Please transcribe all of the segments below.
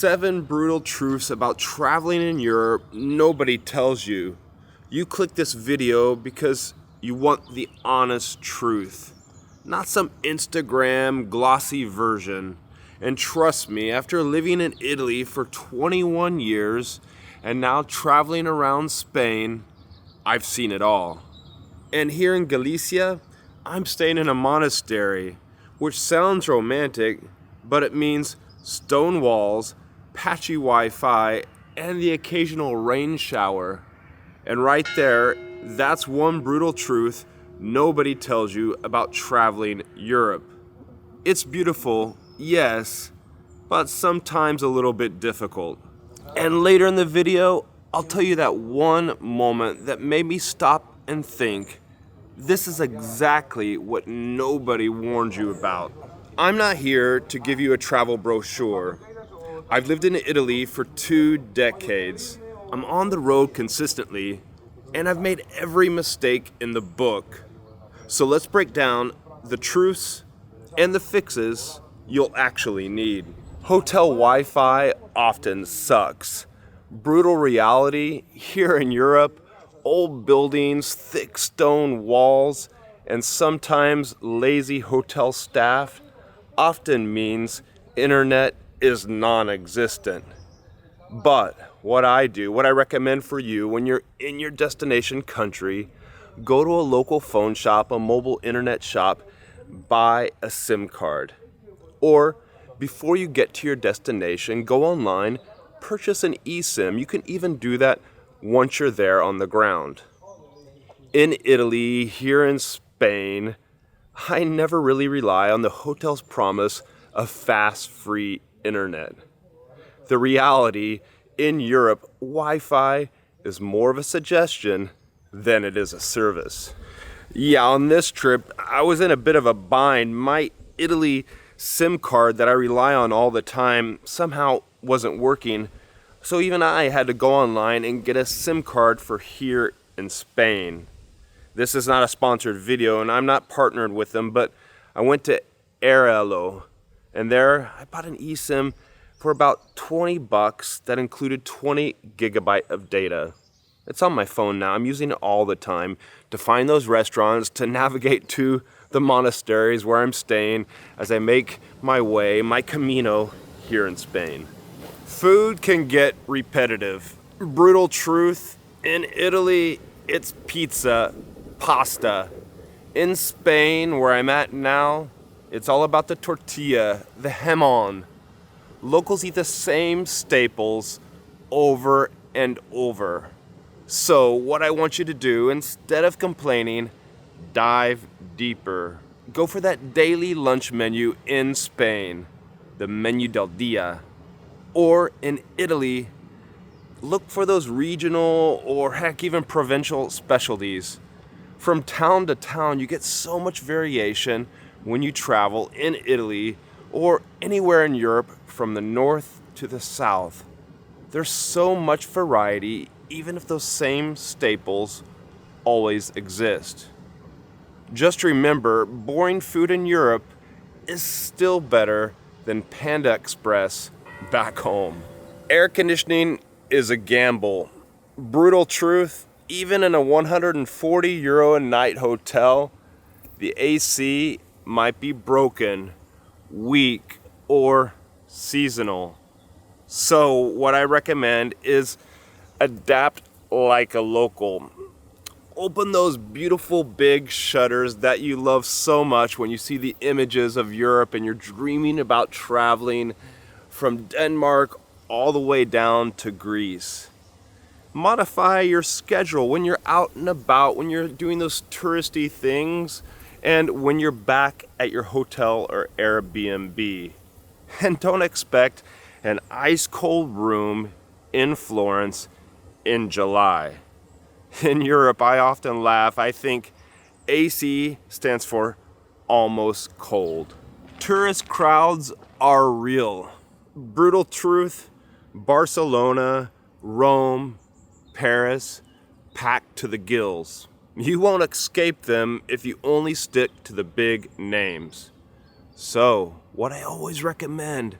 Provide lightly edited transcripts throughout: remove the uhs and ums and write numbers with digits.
7 brutal truths about traveling in Europe nobody tells you. You click this video because you want the honest truth, not some Instagram glossy version. And trust me, after living in Italy for 21 years and now traveling around Spain, I've seen it all. And here in Galicia, I'm staying in a monastery, which sounds romantic, but it means stone walls, patchy Wi-Fi, and the occasional rain shower. And right there, that's one brutal truth nobody tells you about traveling Europe. It's beautiful, yes, but sometimes a little bit difficult. And later in the video, I'll tell you that one moment that made me stop and think, this is exactly what nobody warned you about. I'm not here to give you a travel brochure. I've lived in Italy for 2 decades. I'm on the road consistently, and I've made every mistake in the book. So let's break down the truths and the fixes you'll actually need. Hotel Wi-Fi often sucks. Brutal reality here in Europe, old buildings, thick stone walls, and sometimes lazy hotel staff often means internet is non-existent. But what I recommend for you when you're in your destination country, go to a local phone shop, a mobile internet shop, buy a SIM card. Or before you get to your destination, go online, purchase an eSIM. You can even do that once you're there on the ground. In Italy, here in Spain, I never really rely on the hotel's promise of fast, free internet. The reality, in Europe, Wi-Fi is more of a suggestion than it is a service. Yeah, on this trip, I was in a bit of a bind. My Italy SIM card that I rely on all the time somehow wasn't working, so even I had to go online and get a SIM card for here in Spain. This is not a sponsored video, and I'm not partnered with them, but I went to Arello, and there I bought an eSIM for about $20 that included 20 gigabyte of data. It's on my phone now. I'm using it all the time to find those restaurants, to navigate to the monasteries where I'm staying as I make my way, my camino here in Spain. Food can get repetitive. Brutal truth, in Italy, it's pizza, pasta. In Spain, where I'm at now, it's all about the tortilla, the jamon. Locals eat the same staples over and over. So what I want you to do, instead of complaining, dive deeper. Go for that daily lunch menu in Spain, the menu del dia. Or in Italy, look for those regional or heck even provincial specialties. From town to town, you get so much variation when you travel in Italy or anywhere in Europe from the north to the south. There's so much variety, even if those same staples always exist. Just remember, boring food in Europe is still better than Panda Express back home. Air conditioning is a gamble. Brutal truth, even in a 140 euro a night hotel, the AC might be broken, weak, or seasonal. So what I recommend is adapt like a local. Open those beautiful big shutters that you love so much when you see the images of Europe and you're dreaming about traveling from Denmark all the way down to Greece. Modify your schedule when you're out and about, when you're doing those touristy things, and when you're back at your hotel or Airbnb. And don't expect an ice cold room in Florence in July. In Europe, I often laugh. I think AC stands for almost cold. Tourist crowds are real. Brutal truth, Barcelona, Rome, Paris, packed to the gills. You won't escape them if you only stick to the big names. So, what I always recommend,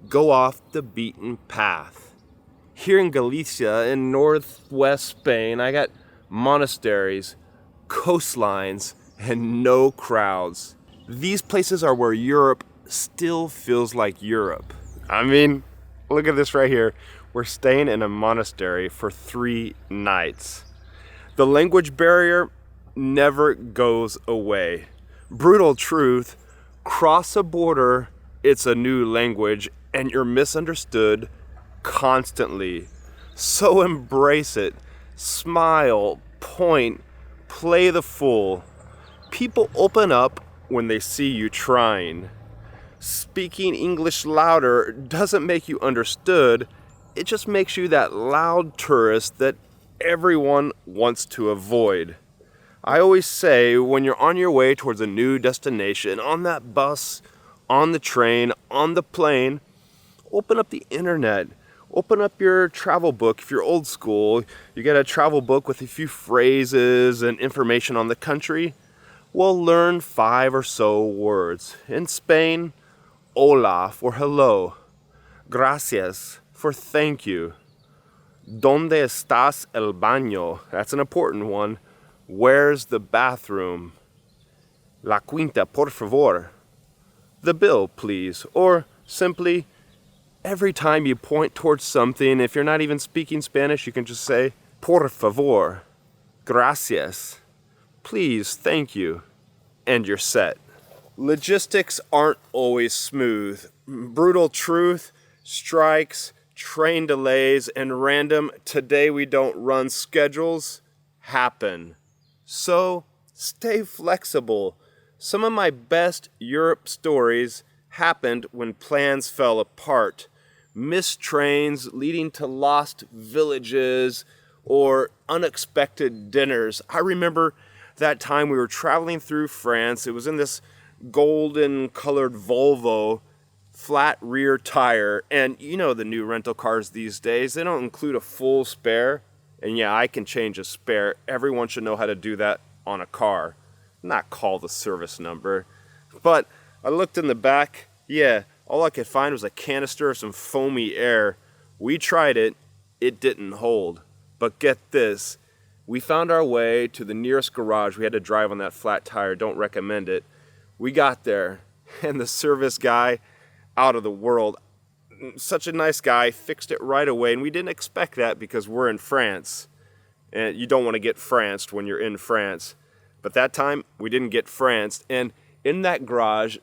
go off the beaten path. Here in Galicia, in northwest Spain, I got monasteries, coastlines, and no crowds. These places are where Europe still feels like Europe. I mean, look at this right here. We're staying in a monastery for 3 nights. The language barrier never goes away. Brutal truth, cross a border, it's a new language, and you're misunderstood constantly. So embrace it. Smile, point, play the fool. People open up when they see you trying. Speaking English louder doesn't make you understood. It just makes you that loud tourist that everyone wants to avoid. I always say, when you're on your way towards a new destination, on that bus, on the train, on the plane, open up the internet. Open up your travel book. If you're old school, you get a travel book with a few phrases and information on the country. Well, learn 5 or so words. In Spain, hola for hello. Gracias for thank you. ¿Dónde estás el baño? That's an important one. Where's the bathroom? La cuenta, por favor. The bill, please. Or simply, every time you point towards something, if you're not even speaking Spanish, you can just say, por favor, gracias, please, thank you, and you're set. Logistics aren't always smooth. Brutal truth, strikes, train delays, and random today we don't run schedules happen. So stay flexible. Some of my best Europe stories happened when plans fell apart. Missed trains leading to lost villages or unexpected dinners. I remember that time we were traveling through France. It was in this golden colored Volvo, flat rear tire, and you know the new rental cars these days, they don't include a full spare. And yeah, I can change a spare. Everyone should know how to do that on a car, not call the service number. But I looked in the back, yeah, all I could find was a canister of some foamy air. We tried it, it didn't hold. But get this, we found our way to the nearest garage. We had to drive on that flat tire, don't recommend it. We got there, and the service guy, out of the world, such a nice guy, fixed it right away, and we didn't expect that because we're in France. And you don't want to get franced when you're in France. But that time, we didn't get franced, and in that garage,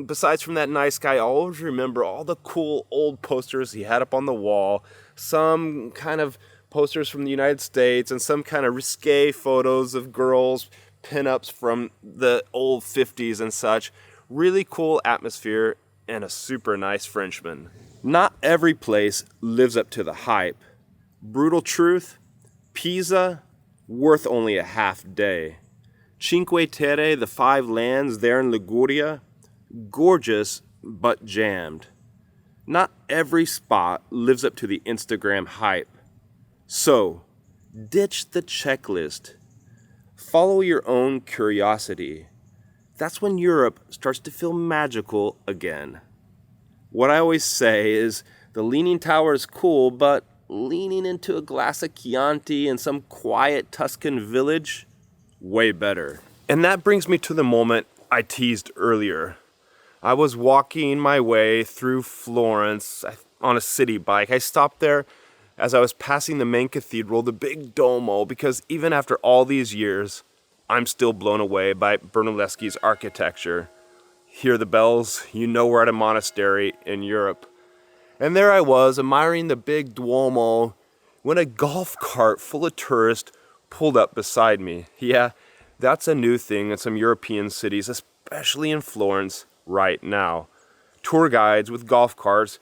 besides from that nice guy, I always remember all the cool old posters he had up on the wall, some kind of posters from the United States, and some kind of risque photos of girls, pinups from the old 50s and such. Really cool atmosphere, and a super nice Frenchman. Not every place lives up to the hype. Brutal truth, Pisa, worth only a half day. Cinque Terre, the 5 lands there in Liguria, gorgeous but jammed. Not every spot lives up to the Instagram hype. So, ditch the checklist. Follow your own curiosity. That's when Europe starts to feel magical again. What I always say is the Leaning Tower is cool, but leaning into a glass of Chianti in some quiet Tuscan village, way better. And that brings me to the moment I teased earlier. I was walking my way through Florence on a city bike. I stopped there as I was passing the main cathedral, the big Duomo, because even after all these years, I'm still blown away by Brunelleschi's architecture. Hear the bells, you know we're at a monastery in Europe. And there I was, admiring the big Duomo, when a golf cart full of tourists pulled up beside me. Yeah, that's a new thing in some European cities, especially in Florence right now. Tour guides with golf carts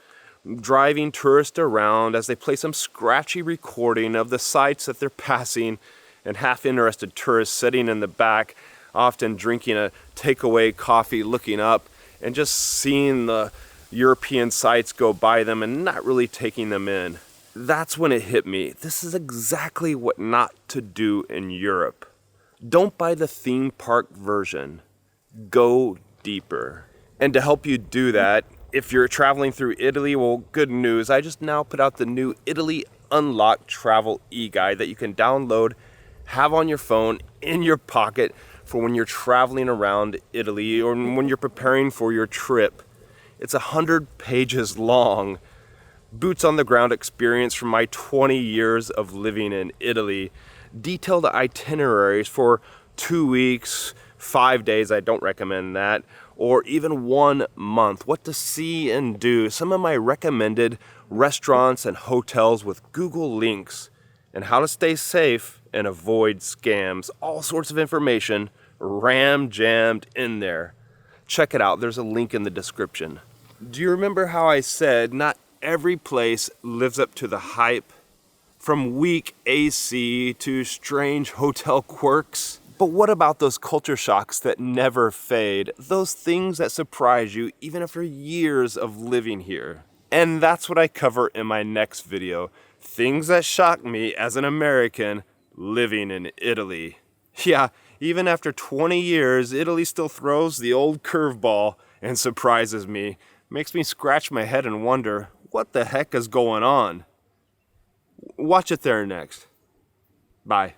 driving tourists around as they play some scratchy recording of the sights that they're passing, and half-interested tourists sitting in the back, often drinking a takeaway coffee, looking up, and just seeing the European sights go by them and not really taking them in. That's when it hit me. This is exactly what not to do in Europe. Don't buy the theme park version. Go deeper. And to help you do that, if you're traveling through Italy, well, good news. I just now put out the new Italy Unlocked Travel e-guide that you can download, have on your phone, in your pocket for when you're traveling around Italy or when you're preparing for your trip. It's 100 pages long. Boots on the ground experience from my 20 years of living in Italy. Detailed itineraries for 2 weeks, 5 days, I don't recommend that, or even 1 month. What to see and do. Some of my recommended restaurants and hotels with Google links, and how to stay safe and avoid scams. All sorts of information ram-jammed in there. Check it out, there's a link in the description. Do you remember how I said not every place lives up to the hype? From weak AC to strange hotel quirks? But what about those culture shocks that never fade? Those things that surprise you even after years of living here? And that's what I cover in my next video. Things that shock me as an American living in Italy. Yeah, even after 20 years, Italy still throws the old curveball and surprises me. Makes me scratch my head and wonder, what the heck is going on? Watch it there next. Bye.